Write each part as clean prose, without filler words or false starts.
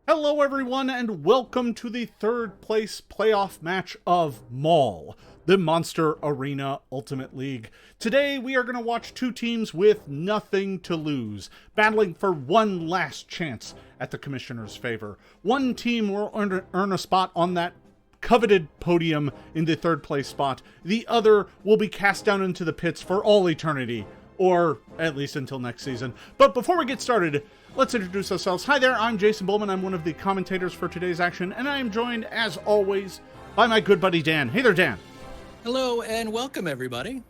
Hello everyone and welcome to the third place playoff match of MAUL, the Monster Arena Ultimate League. Today we are going to watch two teams with nothing to lose, battling for one last chance at the Commissioner's favor. One team will earn a spot on that coveted podium in the third place spot. The other will be cast down into the pits for all eternity, or at least until next season. But before we get started, let's introduce ourselves. Hi there, I'm Jason Bulmahn. I'm one of the commentators for today's action, and I am joined, as always, by my good buddy Dan. Hey there, Dan. Hello, and welcome, everybody.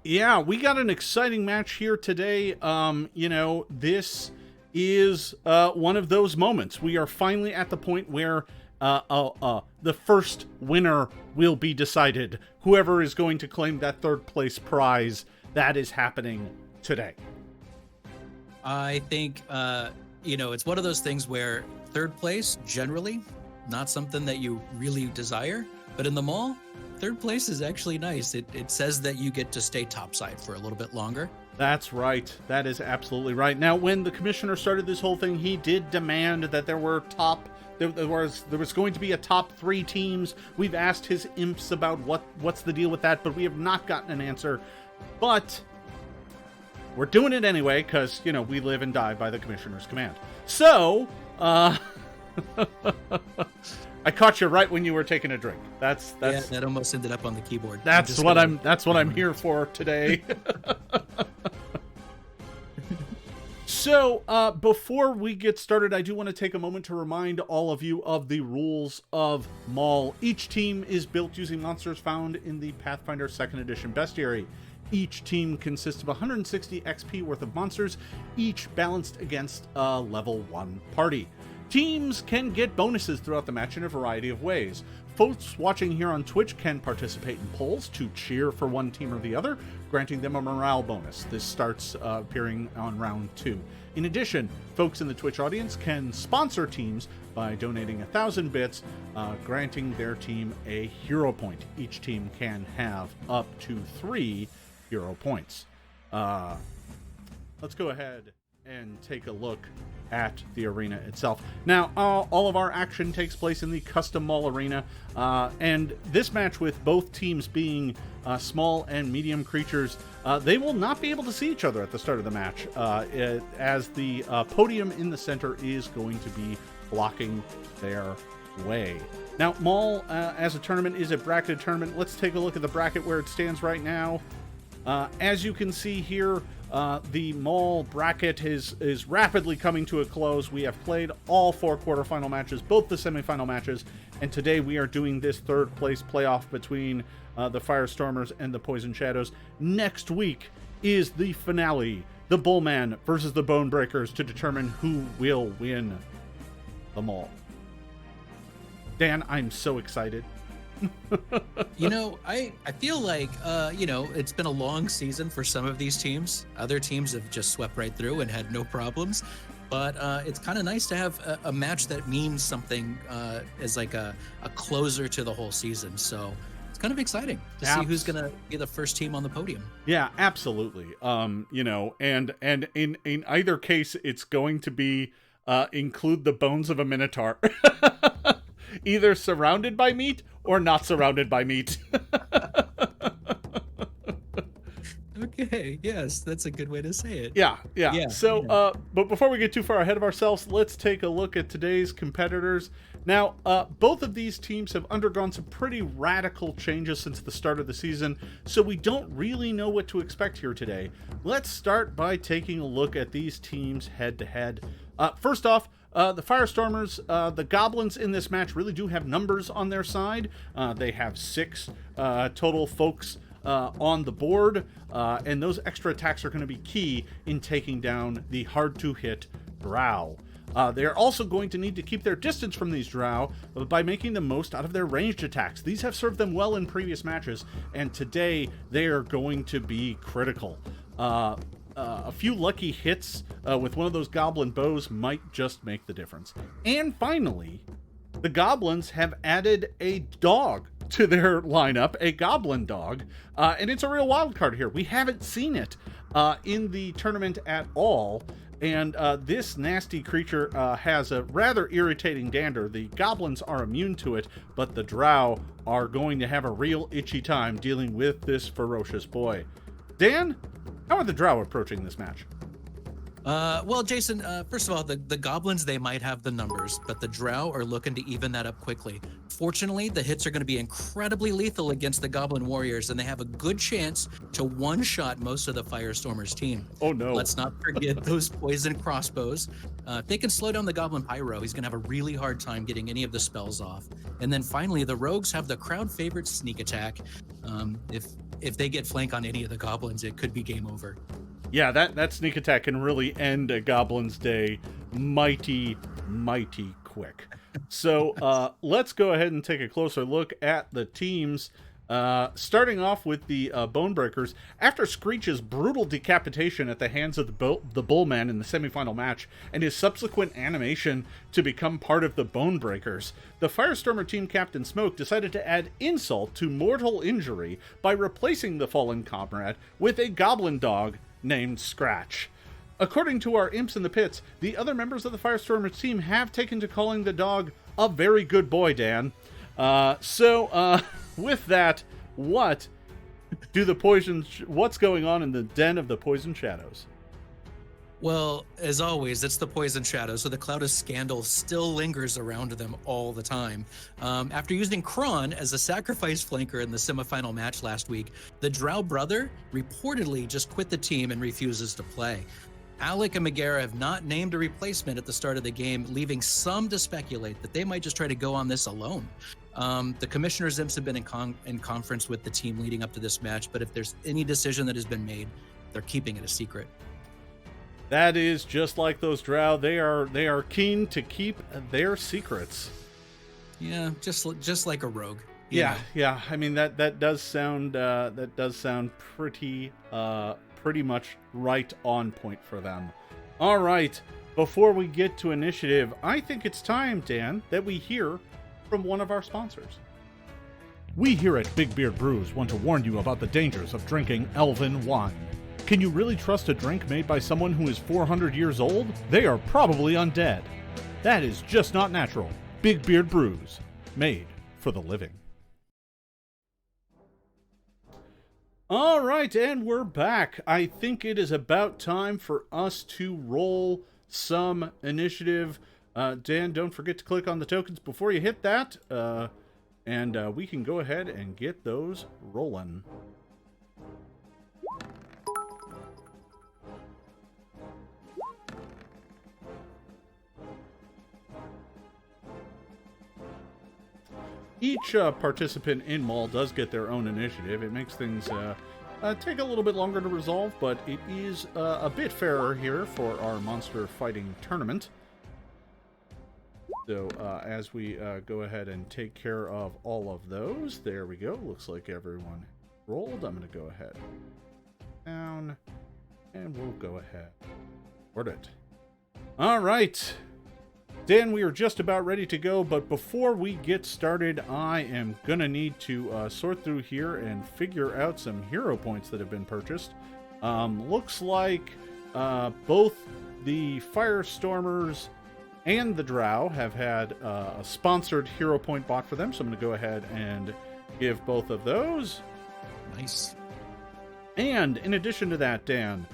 Yeah, we got an exciting match here today. This is one of those moments. We are finally at the point where the first winner will be decided. Whoever is going to claim that third place prize, that is happening today. I think, it's one of those things where third place, generally, not something that you really desire. But in the MAUL, third place is actually nice. It says that you get to stay topside for a little bit longer. That's right. That is absolutely right. Now, when the commissioner started this whole thing, he did demand that there was going to be a top 3 teams. We've asked his imps about what's the deal with that, but we have not gotten an answer. But we're doing it anyway, because, we live and die by the commissioner's command. So, I caught you right when you were taking a drink. That's yeah, that almost ended up on the keyboard. That's what I'm here for today. So, before we get started, I do want to take a moment to remind all of you of the rules of MAUL. Each team is built using monsters found in the Pathfinder 2nd Edition Bestiary. Each team consists of 160 XP worth of monsters, each balanced against a level 1 party. Teams can get bonuses throughout the match in a variety of ways. Folks watching here on Twitch can participate in polls to cheer for one team or the other, granting them a morale bonus. This starts appearing on round 2. In addition, folks in the Twitch audience can sponsor teams by donating 1,000 bits, granting their team a hero point. Each team can have up to 3 hero points. Let's go ahead and take a look at the arena itself. Now, all of our action takes place in the custom MAUL arena, and this match, with both teams being small and medium creatures, they will not be able to see each other at the start of the match, as the podium in the center is going to be blocking their way. Now, MAUL as a tournament is a bracketed tournament. Let's take a look at the bracket where it stands right now. As you can see here, the MAUL bracket is rapidly coming to a close. We have played all 4 quarterfinal matches, both the semifinal matches, and today we are doing this third place playoff between the Firestormers and the Poison Shadows. Next week is the finale, the Bulmahn versus the Bonebreakers, to determine who will win the MAUL. Dan, I'm so excited. I feel like, it's been a long season for some of these teams. Other teams have just swept right through and had no problems. But it's kind of nice to have a match that means something as like a closer to the whole season. So it's kind of exciting to see who's going to be the first team on the podium. Yeah, absolutely. And in either case, it's going to be include the bones of a minotaur. Either surrounded by meat or not surrounded by meat. Okay, yes, that's a good way to say it. Yeah. So, but before we get too far ahead of ourselves, let's take a look at today's competitors. Now, both of these teams have undergone some pretty radical changes since the start of the season, so we don't really know what to expect here today. Let's start by taking a look at these teams head-to-head. First off, the Firestormers, the goblins in this match really do have numbers on their side. They have 6 total folks on the board, and those extra attacks are going to be key in taking down the hard-to-hit drow. They are also going to need to keep their distance from these drow by making the most out of their ranged attacks. These have served them well in previous matches, and today they are going to be critical. A few lucky hits with one of those goblin bows might just make the difference. And finally, the goblins have added a dog to their lineup a goblin dog, and it's a real wild card here. We haven't seen it in the tournament at all, and this nasty creature has a rather irritating dander. The goblins are immune to it, but the drow are going to have a real itchy time dealing with this ferocious boy. Dan, how are the drow approaching this match? Well, Jason, first of all, the goblins, they might have the numbers, but the drow are looking to even that up quickly. Fortunately, the hits are going to be incredibly lethal against the goblin warriors, and they have a good chance to one-shot most of the Firestormers team. Oh, no. Let's not forget those poison crossbows. If they can slow down the goblin pyro, he's going to have a really hard time getting any of the spells off. And then finally, the rogues have the crowd favorite sneak attack. If they get flank on any of the goblins, it could be game over. Yeah, that sneak attack can really end a goblin's day mighty quick. So let's go ahead and take a closer look at the teams. Starting off with the Bonebreakers. After Screech's brutal decapitation at the hands of the Bulmahn in the semifinal match, and his subsequent animation to become part of the Bonebreakers, the Firestormer team captain Smoke decided to add insult to mortal injury by replacing the fallen comrade with a goblin dog named Scratch. According to our imps in the pits, the other members of the Firestormers team have taken to calling the dog a very good boy, Dan. With that, what's going on in the den of the Poison Shadows? Well, as always, it's the Poison Shadows, so the cloud of scandal still lingers around them all the time. After using Kron as a sacrifice flanker in the semifinal match last week, the Drow brother reportedly just quit the team and refuses to play. Alec and Moreira have not named a replacement at the start of the game, leaving some to speculate that they might just try to go on this alone. The commissioner's imps have been in conference with the team leading up to this match, but if there's any decision that has been made, they're keeping it a secret. That is just like those drow. They are keen to keep their secrets. Yeah, just like a rogue. Yeah. I mean that does sound pretty much right on point for them. All right, before we get to initiative, I think it's time, Dan, that we hear from one of our sponsors. We here at Big Beard Brews want to warn you about the dangers of drinking elven wine. Can you really trust a drink made by someone who is 400 years old? They are probably undead. That is just not natural. Big Beard Brews, made for the living. All right, and we're back. I think it is about time for us to roll some initiative. Dan, don't forget to click on the tokens before you hit that, and we can go ahead and get those rolling. Each participant in MAUL does get their own initiative. It makes things take a little bit longer to resolve, but it is a bit fairer here for our monster fighting tournament. So as we go ahead and take care of all of those, there we go. Looks like everyone rolled. I'm going to go ahead down, and we'll go ahead word it. All right. Dan, we are just about ready to go, but before we get started, I am going to need to sort through here and figure out some hero points that have been purchased. Looks like both the Firestormers and the Drow have had a sponsored hero point bought for them, so I'm going to go ahead and give both of those. Nice. And in addition to that, Dan,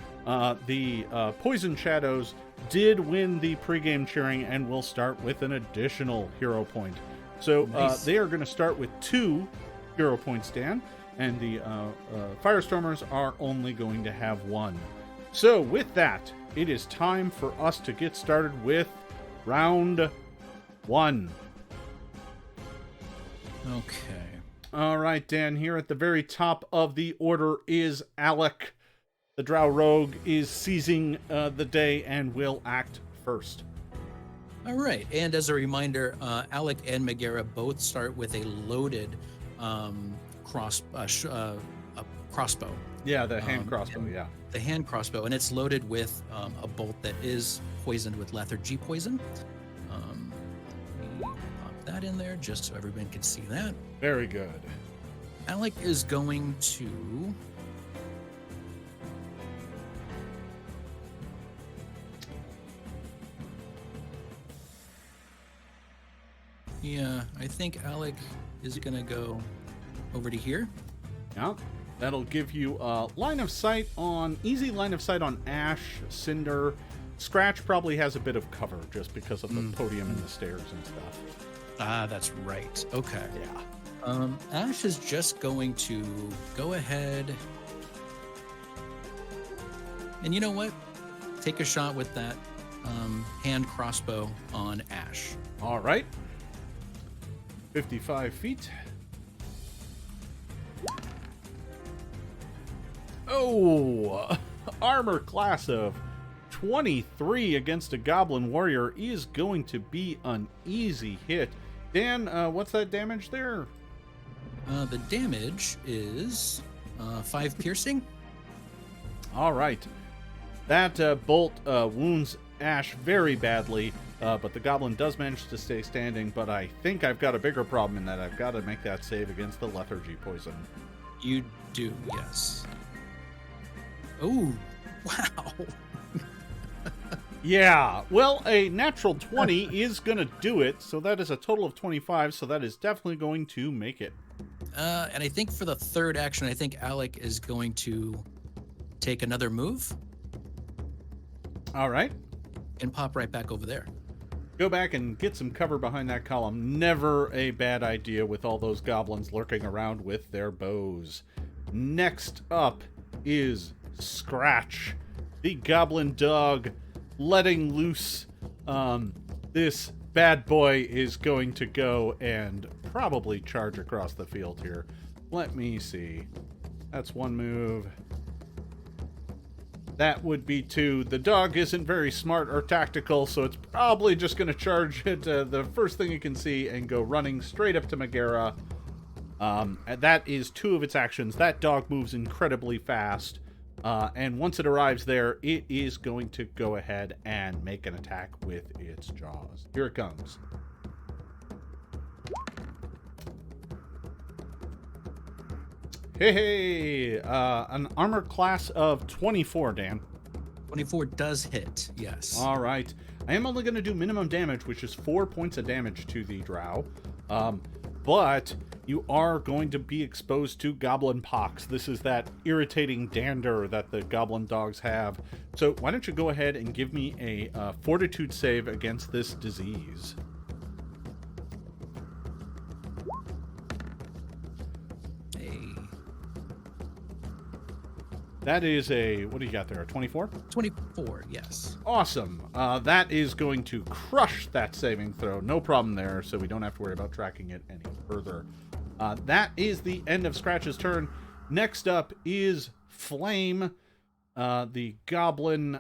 the Poison Shadows did win the pregame cheering and will start with an additional hero point. So Nice. They are going to start with 2 hero points, Dan, and the Firestormers are only going to have 1. So with that, it is time for us to get started with round 1. Okay. All right, Dan, here at the very top of the order is Alec. The Drow Rogue is seizing the day and will act first. All right, and as a reminder, Alec and Moreira both start with a loaded crossbow. Yeah, the hand crossbow, and yeah. The hand crossbow, and it's loaded with a bolt that is poisoned with lethargy poison. Let me pop that that in there just so everyone can see that. Very good. Alec is going to... Yeah, I think Alec is going to go over to here. Yeah, that'll give you line of sight on, easy line of sight on Ash, Cinder. Scratch probably has a bit of cover just because of the podium and the stairs and stuff. Ah, that's right. Okay. Yeah. Ash is just going to go ahead. And you know what? Take a shot with that hand crossbow on Ash. All right. 55 feet. Oh, armor class of 23 against a goblin warrior is going to be an easy hit. Dan, what's that damage there? The damage is 5 piercing. All right. That bolt wounds Ash very badly, but the goblin does manage to stay standing, but I think I've got a bigger problem in that I've got to make that save against the lethargy poison. You do, yes. Oh, wow. Yeah, well, a natural 20 is going to do it, so that is a total of 25, so that is definitely going to make it. And I think for the third action, I think Alec is going to take another move. All right. And pop right back over there. Go back and get some cover behind that column. Never a bad idea with all those goblins lurking around with their bows. Next up is Scratch, the goblin dog, letting loose. This bad boy is going to go and probably charge across the field here. Let me see. That's one move. That would be 2. The dog isn't very smart or tactical, so it's probably just going to charge at the first thing it can see and go running straight up to Moreira. And that is 2 of its actions. That dog moves incredibly fast. And once it arrives there, it is going to go ahead and make an attack with its jaws. Here it comes. Hey, an armor class of 24, Dan. 24 does hit, yes. All right. I am only going to do minimum damage, which is 4 points of damage to the drow. But you are going to be exposed to goblin pox. This is that irritating dander that the goblin dogs have. So why don't you go ahead and give me a fortitude save against this disease. That is a, what do you got there, a 24? 24, yes. Awesome. That is going to crush that saving throw. No problem there, so we don't have to worry about tracking it any further. That is the end of Scratch's turn. Next up is Flame. The goblin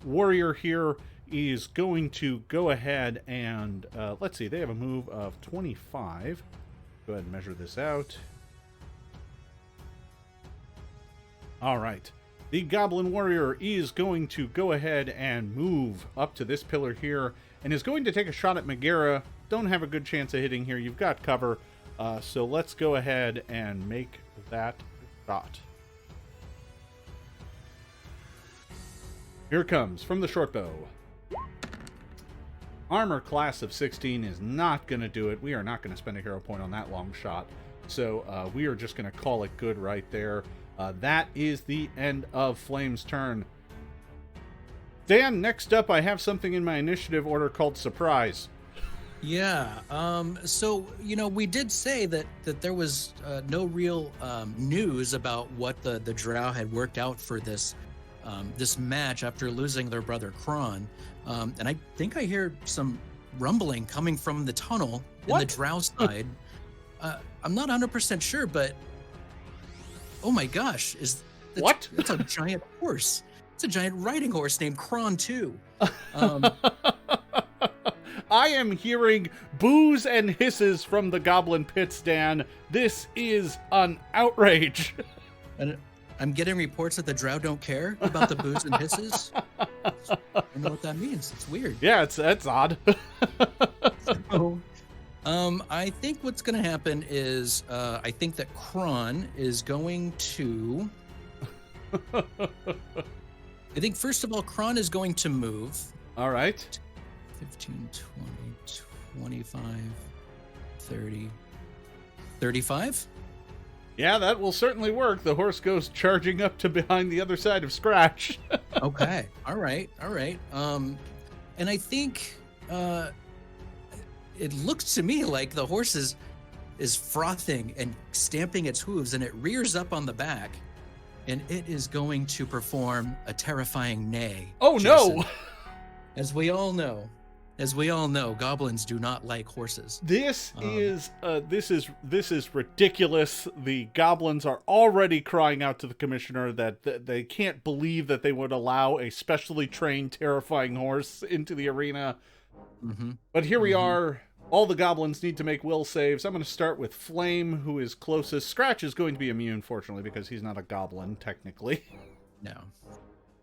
warrior here is going to go ahead and, let's see, they have a move of 25. Go ahead and measure this out. All right. The Goblin Warrior is going to go ahead and move up to this pillar here and is going to take a shot at Moreira. Don't have a good chance of hitting here. You've got cover. So let's go ahead and make that shot. Here it comes from the short bow. Armor class of 16 is not going to do it. We are not going to spend a hero point on that long shot. So we are just going to call it good right there. That is the end of Flame's turn. Dan, next up, I have something in my initiative order called Surprise. Yeah. So, you know, we did say that there was no real news about what the drow had worked out for this this match after losing their brother Kron. And I think I hear some rumbling coming from the tunnel in the drow side. I'm not 100% sure, but oh my gosh, what? It's a giant horse. It's a giant riding horse named Kron too. I am hearing boos and hisses from the goblin pits, Dan. This is an outrage. And I'm getting reports that the drow don't care about the boos and hisses. I don't know what that means. It's weird. Yeah, that's odd. I think what's going to happen is I think that Kron is going to. I think first of all, Kron is going to move. All right. 15, 20, 25, 30, 35. Yeah, that will certainly work. The horse goes charging up to behind the other side of Scratch. Okay. All right. And I think it looks to me like the horse is frothing and stamping its hooves, and it rears up on the back, and it is going to perform a terrifying neigh. Oh, Jason. no! As we all know, goblins do not like horses. This is ridiculous. The goblins are already crying out to the commissioner that they can't believe that they would allow a specially trained, terrifying horse into the arena. Mm-hmm. But here we are. All the goblins need to make will saves. I'm going to start with Flame, who is closest. Scratch is going to be immune, fortunately, because he's not a goblin, technically. No.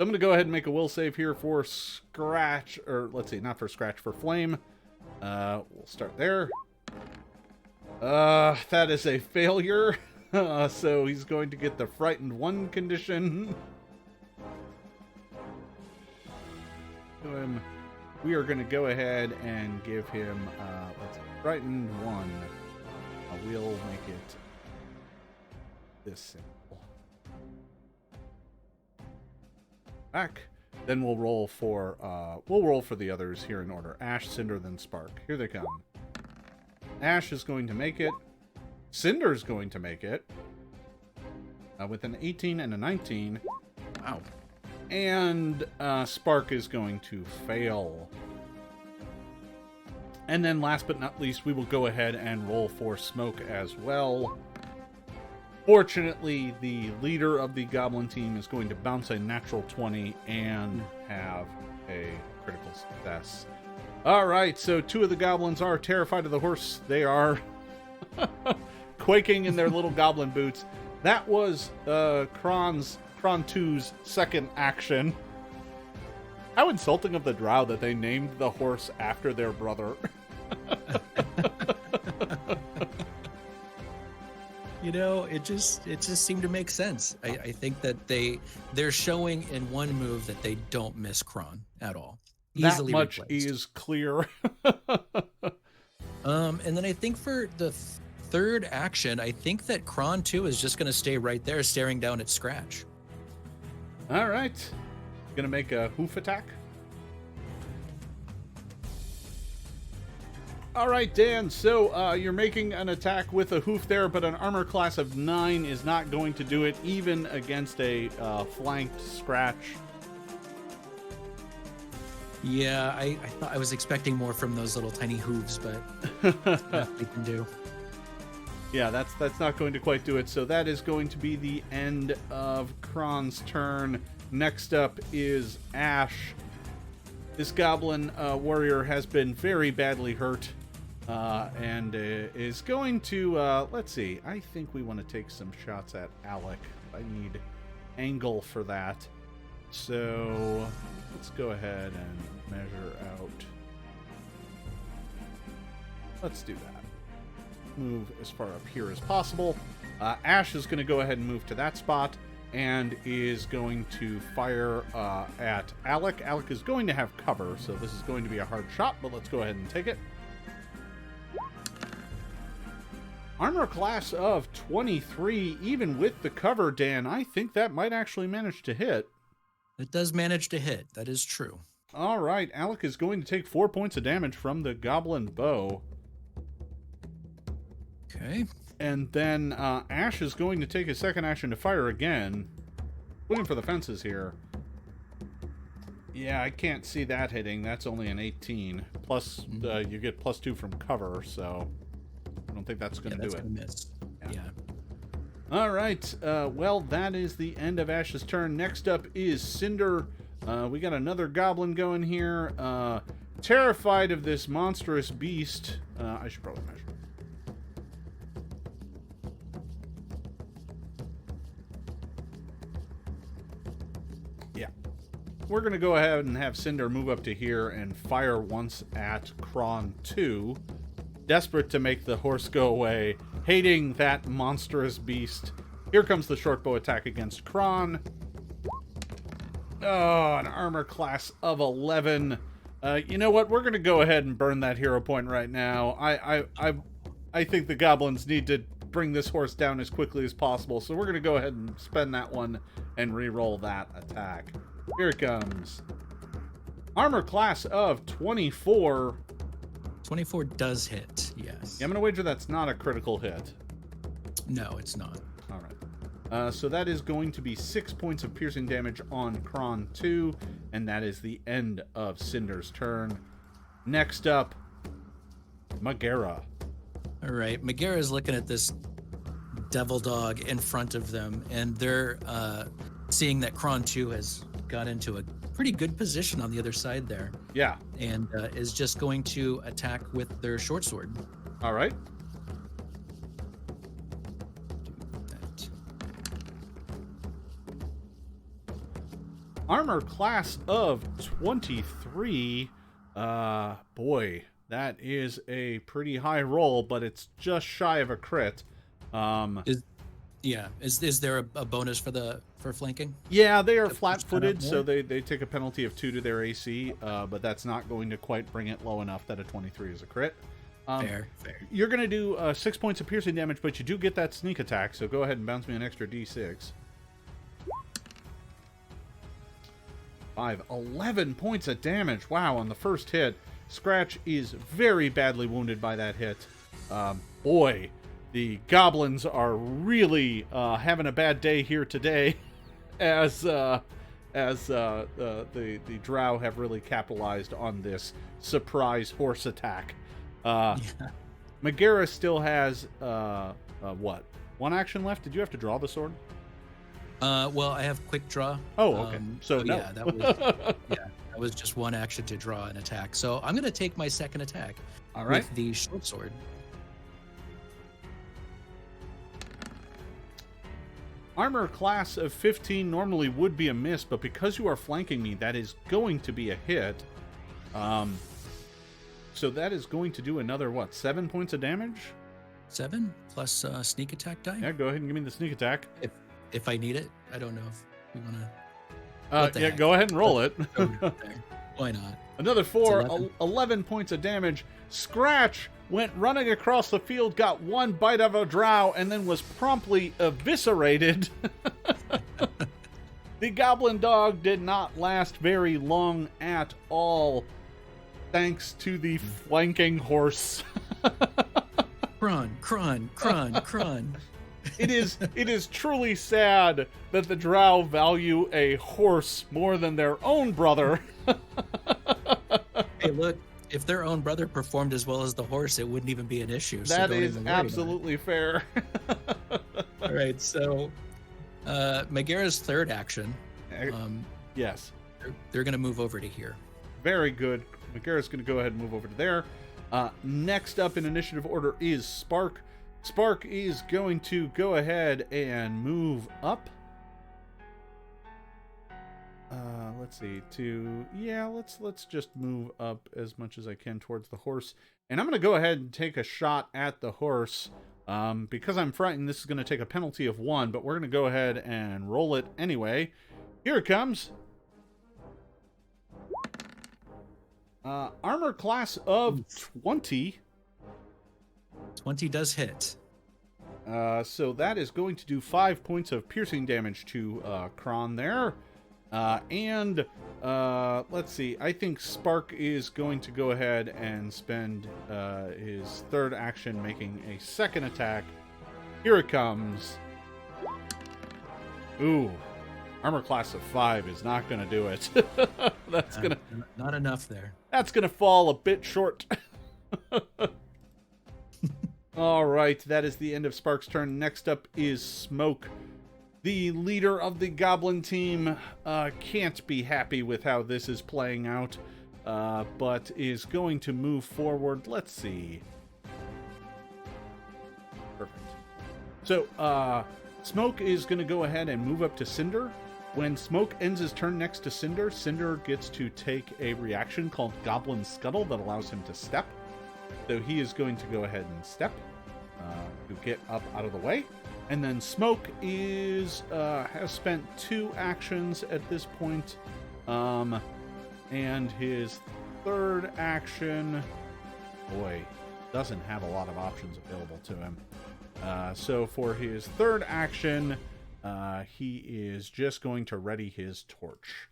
I'm going to go ahead and make a will save here for Scratch, or let's see, not for Scratch, for Flame. We'll start there. That is a failure. So he's going to get the Frightened 1 condition. We are going to go ahead and give him, let's see, Frightened 1. We'll make it this simple. Back. Then we'll roll for the others here in order. Ash, Cinder, then Spark. Here they come. Ash is going to make it. Cinder's going to make it. With an 18 and a 19. Wow. And Spark is going to fail. And then last but not least, we will go ahead and roll for Smoke as well. Fortunately, the leader of the Goblin team is going to bounce a natural 20 and have a critical success. All right, so 2 of the goblins are terrified of the horse. They are quaking in their little goblin boots. That was Kron 2's second action. How insulting of the drow that they named the horse after their brother. You know, it just seemed to make sense. I think that they're showing in one move that they don't miss Kron at all. Easily that much replaced. Is clear. And then I think for the third action, I think that Kron 2 is just going to stay right there staring down at Scratch. All right. Gonna make a hoof attack. All right, Dan. So you're making an attack with a hoof there, but an armor class of 9 is not going to do it, even against a flanked Scratch. Yeah, I thought I was expecting more from those little tiny hooves, but nothing we can do. Yeah, that's not going to quite do it. So that is going to be the end of Kron's turn. Next up is Ash. This goblin warrior has been very badly hurt and is going to, let's see, I think we want to take some shots at Alec. I need angle for that. So let's go ahead and measure out. Let's do that. Move as far up here as possible. Ash is going to go ahead and move to that spot and is going to fire at Alec. Alec is going to have cover, so this is going to be a hard shot, but let's go ahead and take it. Armor class of 23, even with the cover, Dan. I think that might actually manage to hit. It does manage to hit. That is true. All right, Alec is going to take 4 points of damage from the goblin bow. Okay. And then Ash is going to take his second action to fire again. Looking for the fences here. Yeah, I can't see that hitting. That's only an 18. Plus, you get +2 from cover, so I don't think that's going to do it. That's going to miss. Yeah. All right. Well, that is the end of Ash's turn. Next up is Cinder. We got another goblin going here. Terrified of this monstrous beast. I should probably measure. We're going to go ahead and have Cinder move up to here and fire once at Kron 2. desperate to make the horse go away, hating that monstrous beast. Here comes the short bow attack against Kron. Oh, an armor class of 11. You know what? We're going to go ahead and burn that hero point right now. I think the goblins need to bring this horse down as quickly as possible, so we're going to go ahead and spend that one and re-roll that attack. Here it comes. Armor class of 24. 24 does hit, yes. Yeah, I'm going to wager that's not a critical hit. No, it's not. All right. So that is going to be 6 points of piercing damage on Kron 2, and that is the end of Cinder's turn. Next up, Moreira. All right, Moreira's looking at this devil dog in front of them, and they're seeing that Kron 2 has got into a pretty good position on the other side there. Yeah. And is just going to attack with their short sword. All right. Armor class of 23. Boy, that is a pretty high roll, but it's just shy of a crit. Is there a bonus for flanking? Yeah, they are flat-footed, so they take a penalty of 2 to their AC, but that's not going to quite bring it low enough that a 23 is a crit. Fair. You're going to do 6 points of piercing damage, but you do get that sneak attack, so go ahead and bounce me an extra d6. 11 points of damage. Wow, on the first hit. Scratch is very badly wounded by that hit. Boy, the goblins are really having a bad day here today, as the drow have really capitalized on this surprise horse attack. Moreira still has what? 1 action left? Did you have to draw the sword? Well, I have quick draw. Oh, okay. So no. Yeah, that was just 1 action to draw an attack. So I'm going to take my second attack. All right. With the short sword. Armor class of 15 normally would be a miss, but because you are flanking me, that is going to be a hit. So that is going to do another, 7 points of damage? 7 plus sneak attack die? Yeah, go ahead and give me the sneak attack. If I need it. I don't know if we want to... Yeah, go ahead and roll it. Why not? Another 4, 11 points of damage. Scratch went running across the field, got 1 bite of a drow, and then was promptly eviscerated. The goblin dog did not last very long at all, thanks to the flanking horse. Kron. It is truly sad that the drow value a horse more than their own brother. Hey, look, if their own brother performed as well as the horse, it wouldn't even be an issue. That is absolutely fair. All right, so Moreira's third action. Yes. They're going to move over to here. Very good. Moreira's going to go ahead and move over to there. Next up in initiative order is Spark. Spark is going to go ahead and move up. Let's see. Let's just move up as much as I can towards the horse. And I'm going to go ahead and take a shot at the horse. Because I'm frightened, this is going to take a penalty of 1, but we're going to go ahead and roll it anyway. Here it comes. Armor class of 20. 20 does hit. So that is going to do 5 points of piercing damage to Kron there. And let's see. I think Spark is going to go ahead and spend his third action making a second attack. Here it comes. Ooh. Armor class of 5 is not going to do it. That's gonna not enough there. That's going to fall a bit short. All right, that is the end of Spark's turn. Next up is Smoke. The leader of the Goblin team can't be happy with how this is playing out, but is going to move forward. Let's see. Perfect. So, Smoke is going to go ahead and move up to Cinder. When Smoke ends his turn next to Cinder, Cinder gets to take a reaction called Goblin Scuttle that allows him to step. So he is going to go ahead and step to get up out of the way. And then Smoke is has spent 2 actions at this point. And his third action, boy, doesn't have a lot of options available to him. So for his third action, he is just going to ready his torch.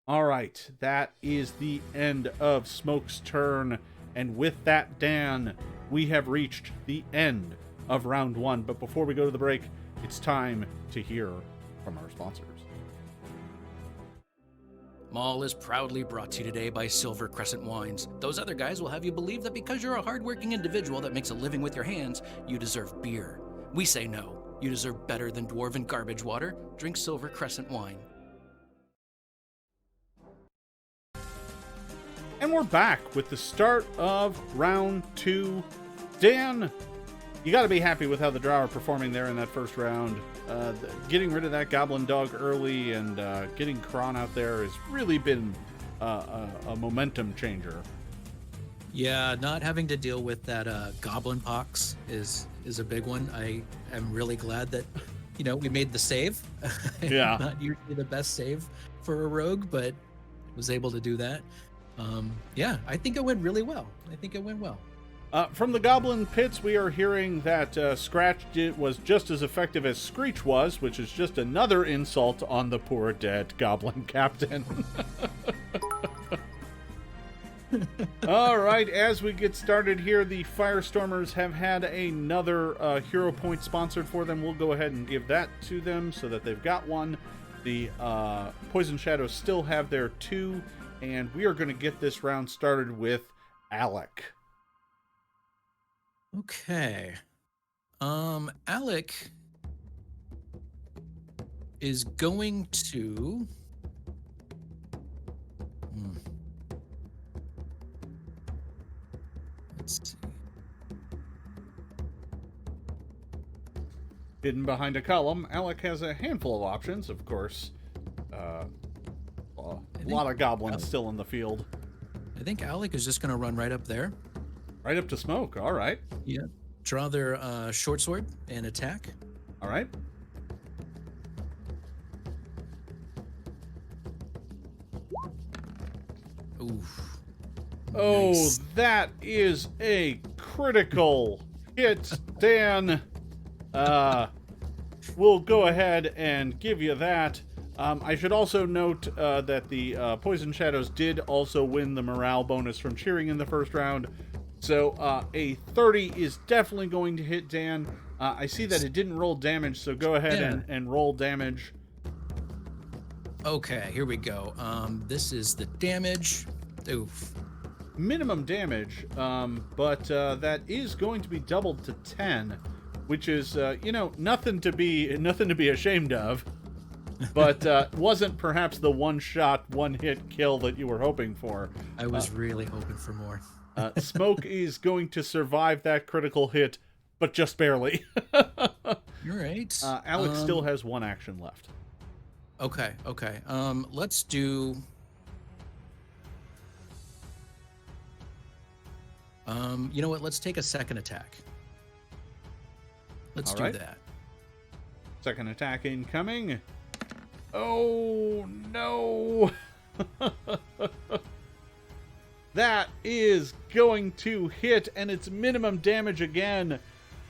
All right, that is the end of Smoke's turn. And with that, Dan, we have reached the end of round 1. But before we go to the break, it's time to hear from our sponsors. MAUL is proudly brought to you today by Silver Crescent Wines. Those other guys will have you believe that because you're a hardworking individual that makes a living with your hands, you deserve beer. We say no. You deserve better than dwarven garbage water. Drink Silver Crescent Wine. And we're back with the start of round 2. Dan, you got to be happy with how the drow are performing there in that first round. Getting rid of that goblin dog early and getting Kron out there has really been a momentum changer. Yeah, not having to deal with that goblin pox is a big one. I am really glad that, we made the save. Yeah. Not usually the best save for a rogue, but was able to do that. Yeah, I think it went really well. From the goblin pits, we are hearing that Scratch was just as effective as Screech was, which is just another insult on the poor dead goblin captain. All right, as we get started here, the Firestormers have had another hero point sponsored for them. We'll go ahead and give that to them so that they've got one. The Poison Shadows still have their 2, and we are going to get this round started with Alec. Okay. Alec is going to... Let's see. Hidden behind a column, Alec has a handful of options, of course. A lot of goblins still in the field. I think Alec is just going to run right up there. Right up to Smoke, all right. Yeah. Draw their short sword and attack. All right. Oof. Oh, Nice. That is a critical hit, Dan. We'll go ahead and give you that. I should also note that the Poison Shadows did also win the morale bonus from cheering in the first round. So a 30 is definitely going to hit Dan. I see that it didn't roll damage, so go ahead and roll damage. Okay, here we go. This is the damage. Oof. Minimum damage, but that is going to be doubled to 10, which is nothing to be ashamed of. But wasn't perhaps the one-shot, one-hit kill that you were hoping for. I was really hoping for more. Smoke is going to survive that critical hit, but just barely. You're right. Alex still has 1 action left. Okay. Let's do... you know what? Let's take a second attack. Let's do that. Second attack incoming. Oh, no. That is going to hit, and it's minimum damage again.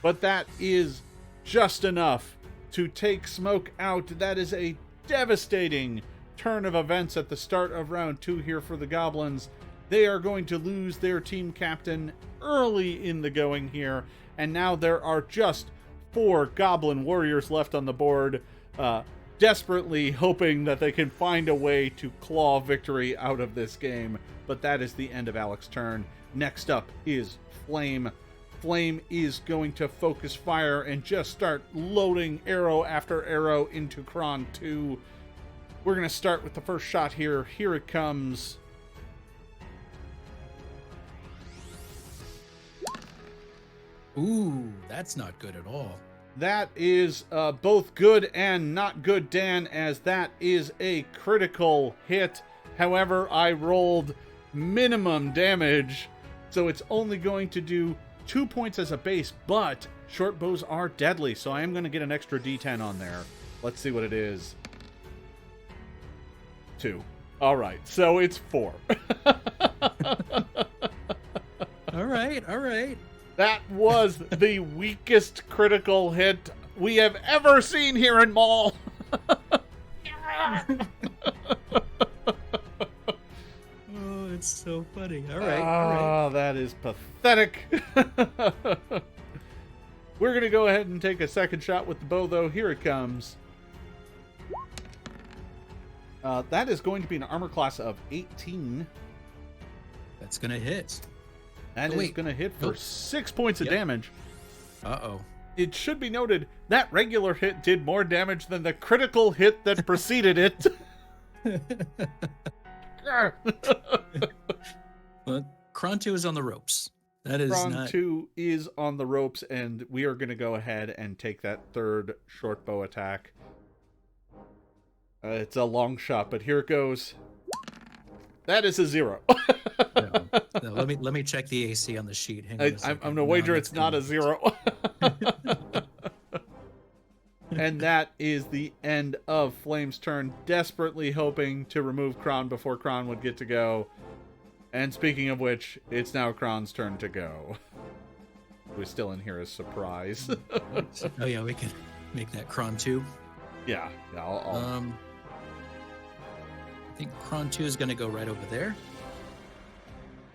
But that is just enough to take Smoke out. That is a devastating turn of events at the start of round 2 here for the Goblins. They are going to lose their team captain early in the going here. And now there are just 4 Goblin warriors left on the board, desperately hoping that they can find a way to claw victory out of this game. But that is the end of Alec's turn. Next up is Flame. Flame is going to focus fire and just start loading arrow after arrow into Kron 2. We're going to start with the first shot here. Here it comes. Ooh, that's not good at all. That is both good and not good, Dan, as that is a critical hit. However, I rolled minimum damage, So it's only going to do 2 points as a base, but short bows are deadly, so I am going to get an extra D10 on there. Let's see what it is. 2. All right, so it's 4. All right. That was the weakest critical hit we have ever seen here in MAUL. Oh, it's so funny. All right. Oh, that is pathetic. We're going to go ahead and take a second shot with the bow, though. Here it comes. That is going to be an armor class of 18. That's going to hit. That is going to hit for 6 points of damage. Uh-oh. It should be noted, that regular hit did more damage than the critical hit that preceded it. Well, Kron 2 is on the ropes. That is Kron 2 is on the ropes, and we are going to go ahead and take that third short bow attack. It's a long shot, but here it goes. That is a 0. No, let me check the AC on the sheet. Hang on a second. I'm going to wager it's not a 0. And that is the end of Flame's turn, desperately hoping to remove Kron before Kron would get to go. And speaking of which, it's now Kron's turn to go. We're still in here as surprise. Oh yeah, we can make that Kron 2. Yeah, I'll... I think Kron 2 is going to go right over there.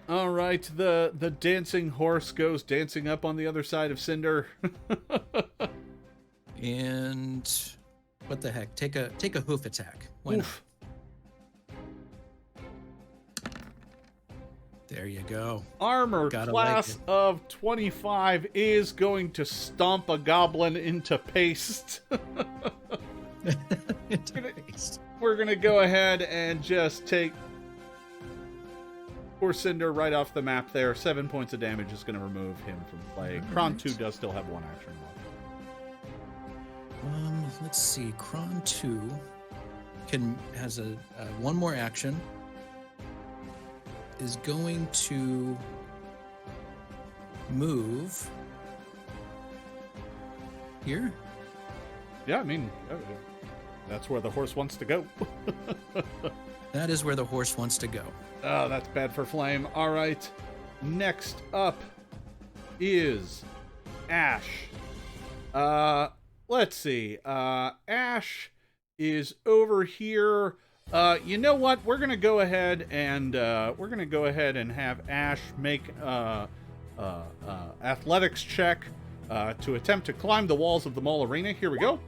All right, the dancing horse goes dancing up on the other side of Cinder. And what the heck? Take a hoof attack. Why not? There you go. Armor class of 25 is going to stomp a goblin into paste. We're going to go ahead and just take poor Cinder right off the map there. 7 points of damage is going to remove him from play. Kron 2 does still have 1 action left. Let's see. Kron 2 has a one more action. Is going to move here. Yeah, I mean, that's where the horse wants to go. That is where the horse wants to go. Oh, that's bad for Flame. All right. Next up is Ash. Let's see. Ash is over here. You know what? We're gonna go ahead and have Ash make athletics check to attempt to climb the walls of the MAUL arena. Here we go.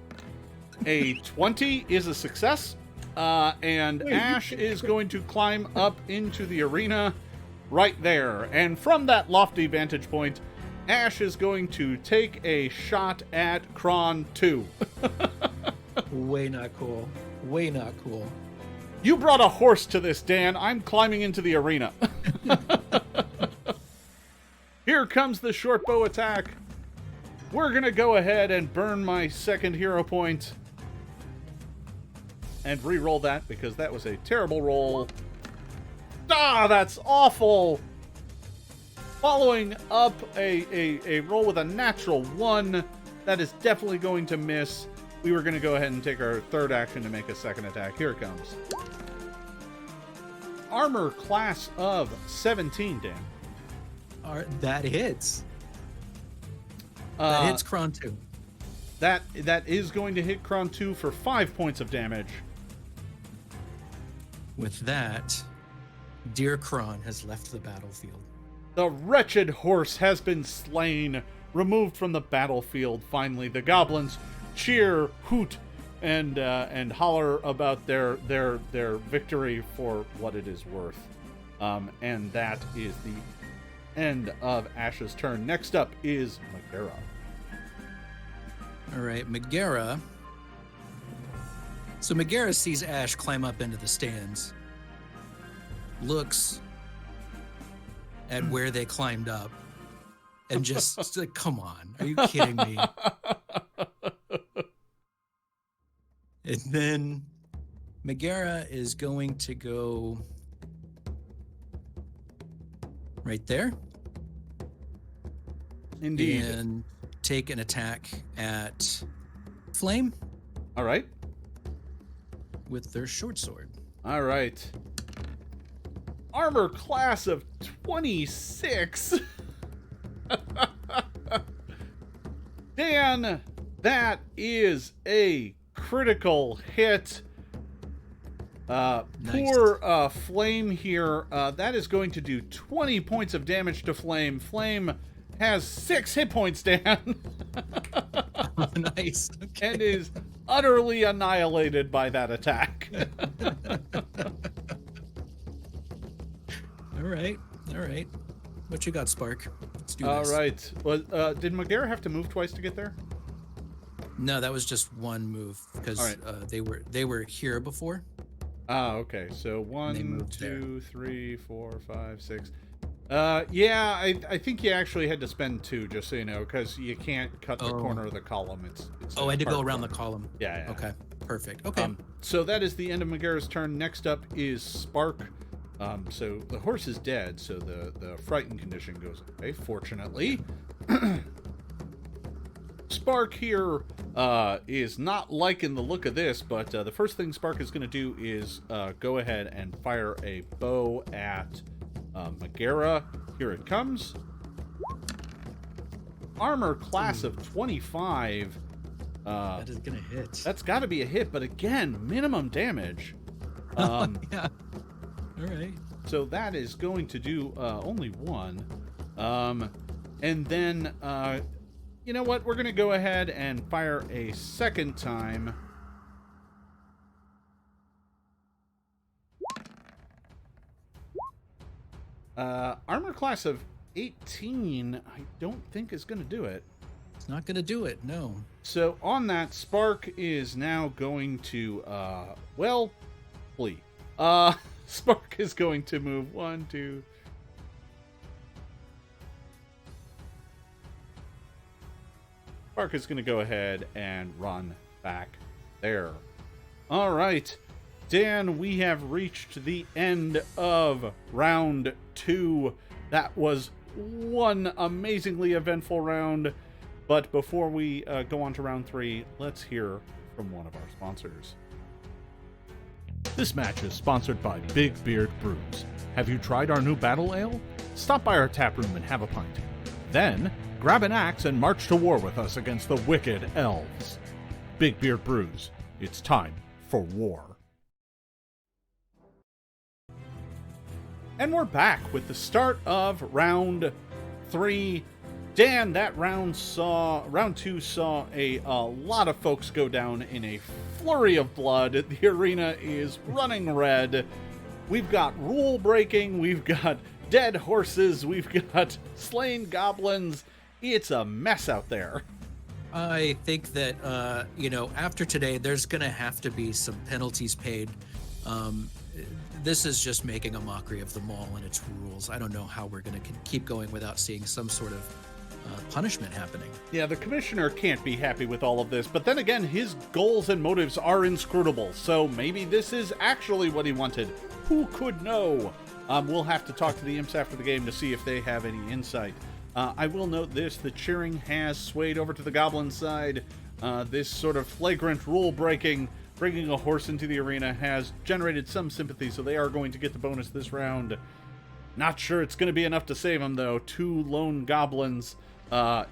A 20 is a success, and Ash is going to climb up into the arena right there. And from that lofty vantage point, Ash is going to take a shot at Kron 2. Way not cool. Way not cool. You brought a horse to this, Dan. I'm climbing into the arena. Here comes the short bow attack. We're going to go ahead and burn my second hero point. And re-roll that because that was a terrible roll. Ah, that's awful. Following up a roll with a natural 1. That is definitely going to miss. We were going to go ahead and take our third action to make a second attack. Here it comes. Armor class of 17, Dan. That hits. That hits Kron 2. That is going to hit Kron 2 for 5 points of damage. With that, dear Kron has left the battlefield. The wretched horse has been slain, removed from the battlefield. Finally, the goblins cheer, hoot, and holler about their victory for what it is worth. And that is the end of Ash's turn. Next up is Moreira. All right, Moreira. So Moreira sees Ash climb up into the stands, looks at where they climbed up, and just like, come on, are you kidding me? And then Moreira is going to go right there. Indeed. And take an attack at Flame All right. with their short sword. All right. Armor class of 26. Dan, that is a critical hit. Nice. Poor Flame here. That is going to do 20 points of damage to Flame. Flame has 6 hit points, Dan. Oh, nice. Okay. And is utterly annihilated by that attack. All right. What you got, Spark? Let's do All this. right. Well, did Moreira have to move twice to get there? No, that was just one move because All right. they were here before. Ah, okay. So They 1, moved 2, 3, 4, 5, 6. Yeah, I think you actually had to spend 2, just so you know, because you can't cut the corner of the column. It's I had to go part around the corner. column. Yeah. Okay, perfect. Okay. So that is the end of Moreira's turn. Next up is Spark. So the horse is dead, so the frightened condition goes away, fortunately. Spark here is not liking the look of this, but the first thing Spark is going to do is go ahead and fire a bow at Moreira. Here it comes. Armor class of 25. That is going to hit. That's got to be a hit, but again, minimum damage. Yeah. All right. So that is going to do only 1. And then, you know what? We're going to go ahead and fire a second time. Armor class of 18, I don't think is going to do it. It's not going to do it. No. So on that, Spark is now going to, flee. Spark is going to move 1, 2. Spark is going to go ahead and run back there. All right, Dan, we have reached the end of round 2. That was one amazingly eventful round. But before we go on to round 3, let's hear from one of our sponsors. This match is sponsored by Big Beard Brews. Have you tried our new battle ale? Stop by our tap room and have a pint. Then, grab an axe and march to war with us against the wicked elves. Big Beard Brews. It's time for war. And we're back with the start of round 3. Dan, that round 2 saw a lot of folks go down in a flurry of blood. The arena is running red. We've got rule breaking, we've got dead horses, we've got slain goblins. It's a mess out there. I think that, after today, there's going to have to be some penalties paid. This is just making a mockery of the MAUL and its rules. I don't know how we're going to keep going without seeing some sort of punishment happening. Yeah, the commissioner can't be happy with all of this, but then again, his goals and motives are inscrutable, so maybe this is actually what he wanted. Who could know? We'll have to talk to the imps after the game to see if they have any insight. I will note this, the cheering has swayed over to the goblin side. This sort of flagrant rule breaking, bringing a horse into the arena, has generated some sympathy, so they are going to get the bonus this round. Not sure it's going to be enough to save them, though. 2 lone goblins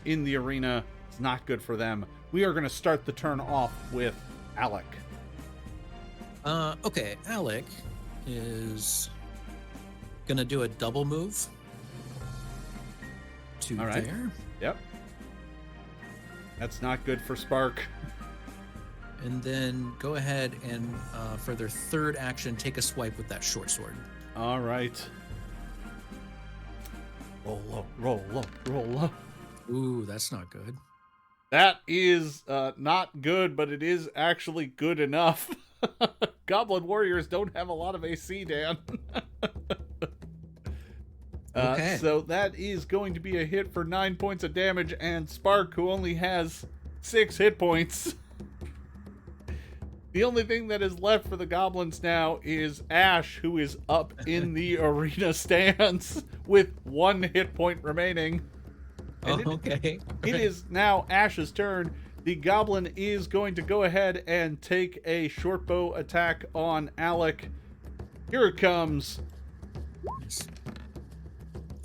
in the arena. It's not good for them. We are going to start the turn off with Alec. Okay, Alec is going to do a double move to All right. there. Yep. That's not good for Spark. And then go ahead and, for their third action, take a swipe with that short sword. All right. Roll up, roll up, roll up. Ooh, that's not good. That is not good, but it is actually good enough. Goblin warriors don't have a lot of AC, Dan. Okay. So that is going to be a hit for 9 points of damage, and Spark, who only has 6 hit points. The only thing that is left for the goblins now is Ash, who is up in the arena stands with 1 hit point remaining. Oh, okay. It is now Ash's turn. The goblin is going to go ahead and take a short bow attack on Alec. Here it comes. Nice.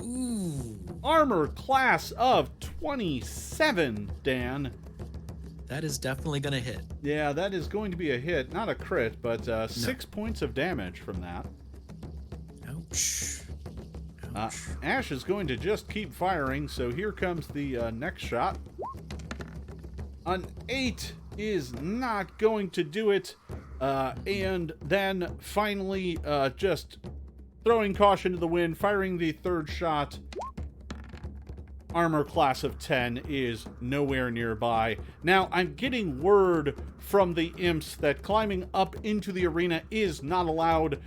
Ooh. Armor class of 27, Dan. That is definitely going to hit. Yeah, that is going to be a hit. Not a crit, but 6 points of damage from that. Ouch. Ash is going to just keep firing, so here comes the next shot. An 8 is not going to do it. And then finally, just throwing caution to the wind, firing the third shot. Armor class of 10 is nowhere nearby. Now, I'm getting word from the imps that climbing up into the arena is not allowed.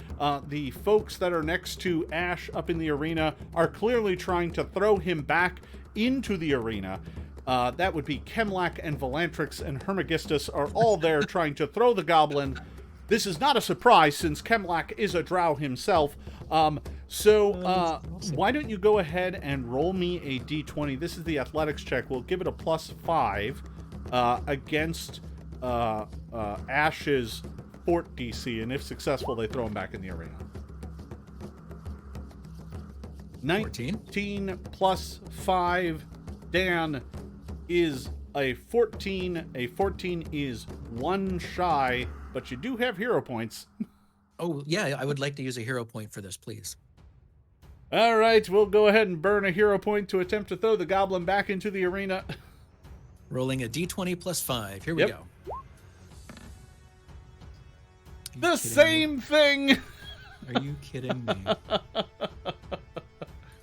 The folks that are next to Ash up in the arena are clearly trying to throw him back into the arena. That would be Chemlac and Volantrix and Hermagistus are all there trying to throw the goblin. This is not a surprise since Chemlac is a drow himself. Why don't you go ahead and roll me a d20? This is the athletics check. We'll give it a +5 against Ash's fort DC, and if successful, they throw him back in the arena. 19 plus 5, Dan, is a 14. A 14 is 1 shy, but you do have hero points. Oh, yeah, I would like to use a hero point for this, please. All right, we'll go ahead and burn a hero point to attempt to throw the goblin back into the arena. Rolling a d20 plus 5. Here we go. The same thing! Are you kidding me?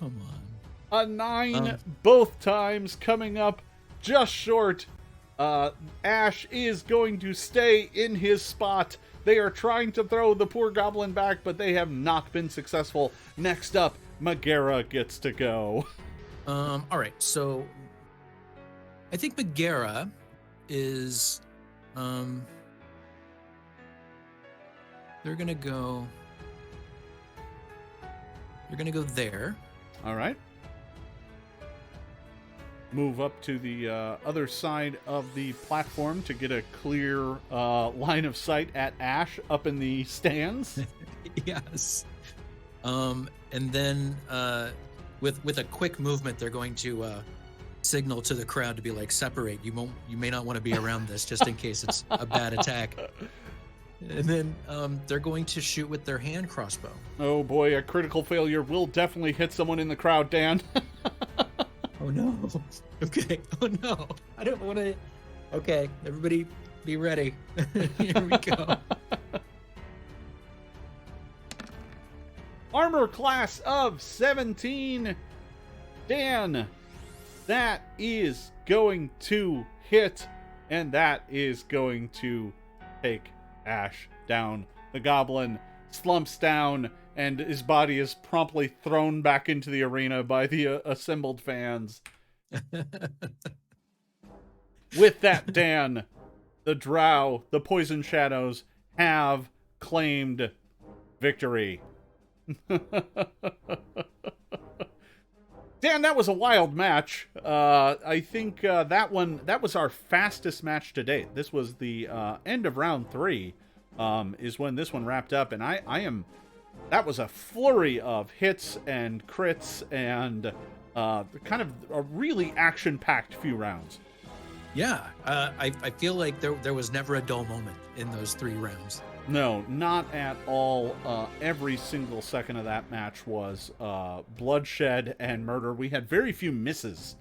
Come on. A 9 both times, coming up just short. Ash is going to stay in his spot. They are trying to throw the poor goblin back, but they have not been successful. Next up, Moreira gets to go. All right, so I think Moreira is, they're gonna go there. All right. Move up to the other side of the platform to get a clear line of sight at Ash up in the stands. Yes. And then with a quick movement, they're going to signal to the crowd to be like, separate. You may not want to be around this, just in case it's a bad attack. And then they're going to shoot with their hand crossbow. Oh boy, a critical failure will definitely hit someone in the crowd, Dan. Oh no. Okay. Oh no. I don't want to. Okay. Everybody be ready. Here we go. Armor class of 17. Dan, that is going to hit, and that is going to take Ash down. The goblin slumps down, and his body is promptly thrown back into the arena by the assembled fans. With that, Dan, the drow, the Poison Shadows, have claimed victory. Dan, that was a wild match. I think that was our fastest match to date. This was the end of round 3, is when this one wrapped up, and that was a flurry of hits and crits and kind of a really action-packed few rounds. Yeah, I feel like there was never a dull moment in those 3 rounds. No, not at all. Every single second of that match was bloodshed and murder. We had very few misses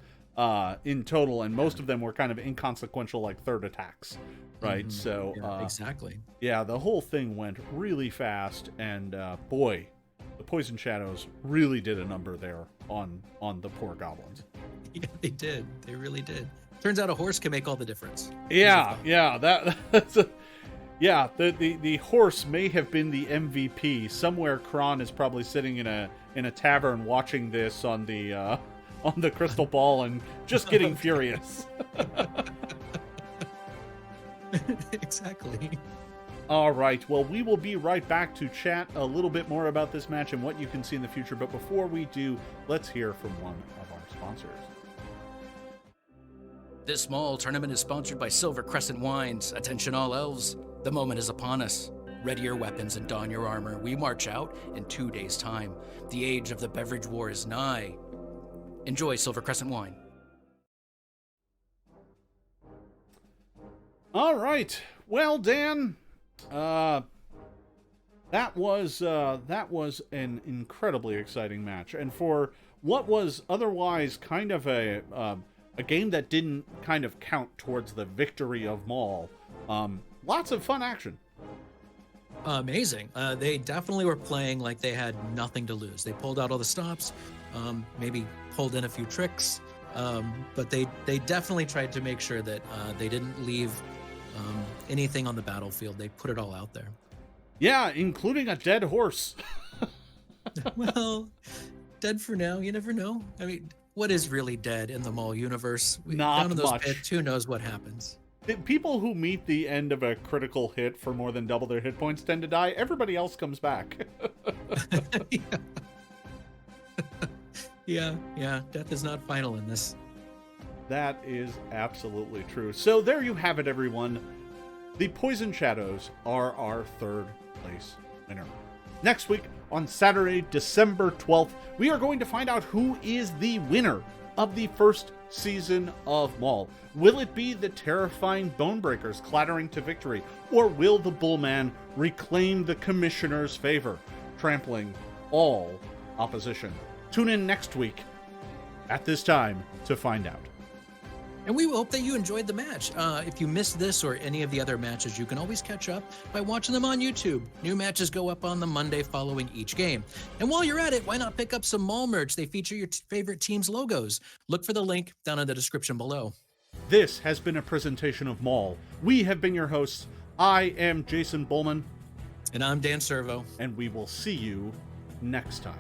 in total, and most of them were kind of inconsequential, like third attacks, right? Mm-hmm. So yeah, exactly. Yeah, the whole thing went really fast, and boy, the Poison Shadows really did a number there on the poor goblins. Yeah, they did. They really did. Turns out a horse can make all the difference. Yeah, that's a... Yeah, the horse may have been the MVP. Somewhere Kron is probably sitting in a tavern watching this on the crystal ball and just getting furious. Exactly. All right, well, we will be right back to chat a little bit more about this match and what you can see in the future. But before we do, let's hear from one of our sponsors. This MAUL tournament is sponsored by Silver Crescent Wines. Attention all elves, the moment is upon us. Ready your weapons and don your armor. We march out in 2 days' time. The age of the beverage war is nigh. Enjoy Silver Crescent Wine. All right. Well, Dan, that was an incredibly exciting match, and for what was otherwise kind of a game that didn't kind of count towards the victory of MAUL, lots of fun action. Amazing. They definitely were playing like they had nothing to lose. They pulled out all the stops, maybe pulled in a few tricks, but they definitely tried to make sure that they didn't leave anything on the battlefield. They put it all out there. Yeah, including a dead horse. Well, dead for now. You never know. I mean, what is really dead in the MAUL universe? Not down in those much. pits, who knows what happens? People who meet the end of a critical hit for more than double their hit points tend to die. Everybody else comes back. Yeah. Death is not final in this. That is absolutely true. So there you have it, everyone. The Poison Shadows are our third place winner. Next week, on Saturday, December 12th, we are going to find out who is the winner of the first season of MAUL. Will it be the terrifying Bonebreakers clattering to victory, or will the Bulmahn reclaim the Commissioner's favor, trampling all opposition? Tune in next week at this time to find out. And we hope that you enjoyed the match. If you missed this or any of the other matches, you can always catch up by watching them on YouTube. New matches go up on the Monday following each game. And while you're at it, why not pick up some MAUL merch? They feature your favorite team's logos. Look for the link down in the description below. This has been a presentation of MAUL. We have been your hosts. I am Jason Bulmahn. And I'm Dan Servo. And we will see you next time.